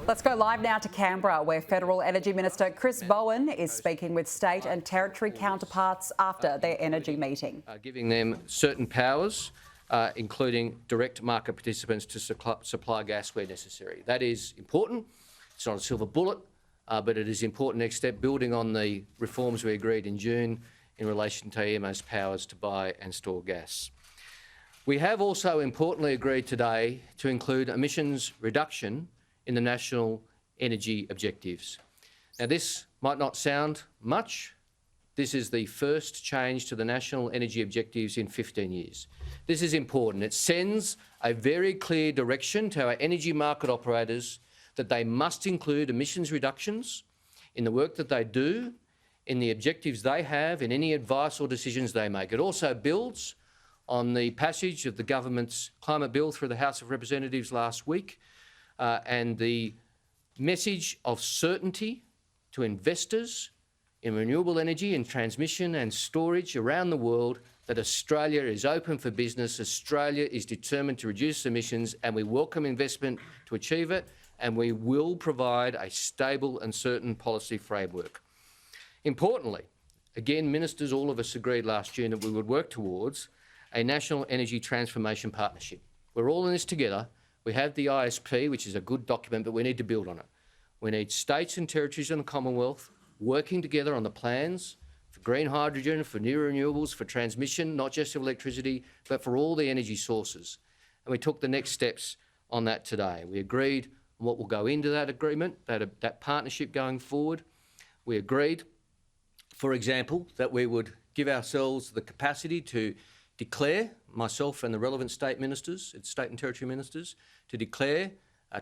Let's go live now to Canberra, where Federal Energy Minister Chris Bowen is speaking with state and territory counterparts after their energy meeting. Giving them certain powers, including direct market participants to supply gas where necessary. That is important. It's not a silver bullet, but it is an important next step, building on the reforms we agreed in June in relation to EMA's powers to buy and store gas. We have also importantly agreed today to include emissions reduction in the national energy objectives. Now, this might not sound much. This is the first change to the national energy objectives in 15 years. This is important. It sends a very clear direction to our energy market operators that they must include emissions reductions in the work that they do, in the objectives they have, in any advice or decisions they make. It also builds on the passage of the government's climate bill through the House of Representatives last week, and the message of certainty to investors in renewable energy and transmission and storage around the world that Australia is open for business, Australia is determined to reduce emissions, and we welcome investment to achieve it, and we will provide a stable and certain policy framework. Importantly, again, ministers, all of us agreed last June that we would work towards a national energy transformation partnership. We're all in this together. We have the ISP, which is a good document, but we need to build on it. We need states and territories in the Commonwealth working together on the plans for green hydrogen, for new renewables, for transmission, not just of electricity, but for all the energy sources. And we took the next steps on that today. We agreed on what will go into that agreement, that partnership going forward. We agreed, for example, that we would give ourselves the capacity to declare, myself and the relevant state ministers, state and territory ministers, to declare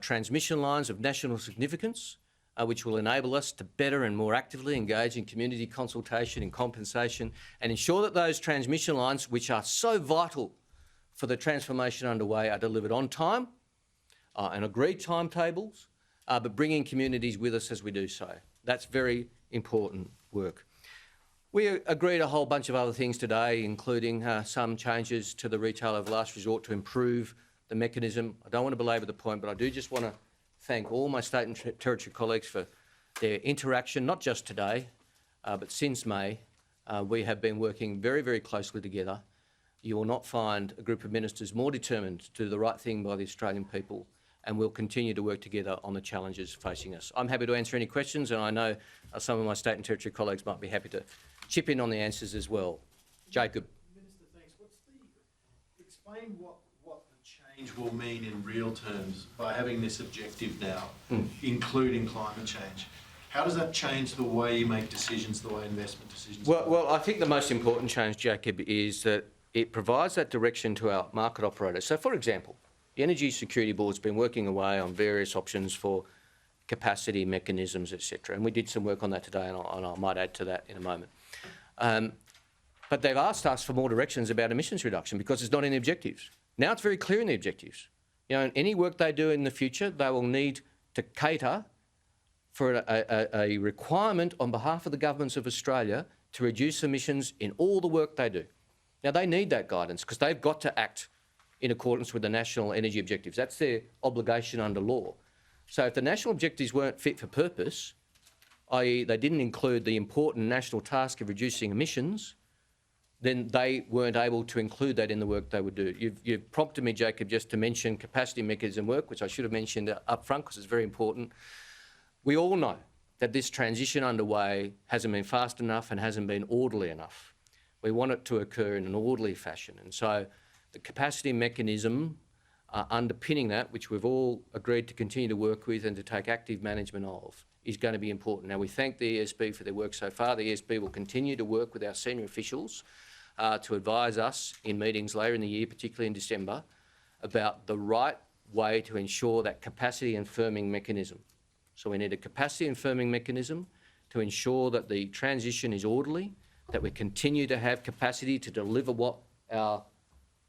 transmission lines of national significance, which will enable us to better and more actively engage in community consultation and compensation and ensure that those transmission lines, which are so vital for the transformation underway, are delivered on time and agreed timetables, but bringing communities with us as we do so. That's very important work. We agreed a whole bunch of other things today, including some changes to the retail of last resort to improve the mechanism. I don't want to belabor the point, but I do just want to thank all my state and territory colleagues for their interaction, not just today, but since May. We have been working very, very closely together. You will not find a group of ministers more determined to do the right thing by the Australian people, and we'll continue to work together on the challenges facing us. I'm happy to answer any questions, and I know some of my state and territory colleagues might be happy to chip in on the answers as well. Jacob. Minister, thanks. Explain what the change will mean in real terms by having this objective now, including climate change. How does that change the way you make decisions, the way investment decisions? Well, I think the most important change, Jacob, is that it provides that direction to our market operators. So, for example, the Energy Security Board's been working away on various options for capacity mechanisms, etc. And we did some work on that today, and I might add to that in a moment. But they've asked us for more directions about emissions reduction because it's not in the objectives. Now it's very clear in the objectives. You know, any work they do in the future, they will need to cater for a requirement on behalf of the governments of Australia to reduce emissions in all the work they do. Now, they need that guidance because they've got to act in accordance with the national energy objectives. That's their obligation under law. So if the national objectives weren't fit for purpose, i.e. they didn't include the important national task of reducing emissions, then they weren't able to include that in the work they would do. You've prompted me, Jacob, just to mention capacity mechanism work, which I should have mentioned up front because it's very important. We all know that this transition underway hasn't been fast enough and hasn't been orderly enough. We want it to occur in an orderly fashion. And so the capacity mechanism underpinning that, which we've all agreed to continue to work with and to take active management of, is going to be important. Now, we thank the ESB for their work so far. The ESB will continue to work with our senior officials to advise us in meetings later in the year, particularly in December, about the right way to ensure that capacity and firming mechanism. So we need a capacity and firming mechanism to ensure that the transition is orderly, that we continue to have capacity to deliver what our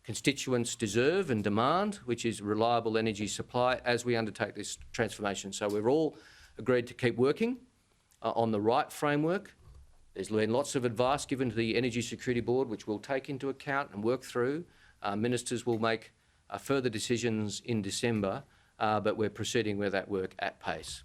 constituents deserve and demand, which is reliable energy supply as we undertake this transformation. So we're all agreed to keep working on the right framework. There's been lots of advice given to the Energy Security Board, which we'll take into account and work through. Ministers will make further decisions in December, but we're proceeding with that work at pace.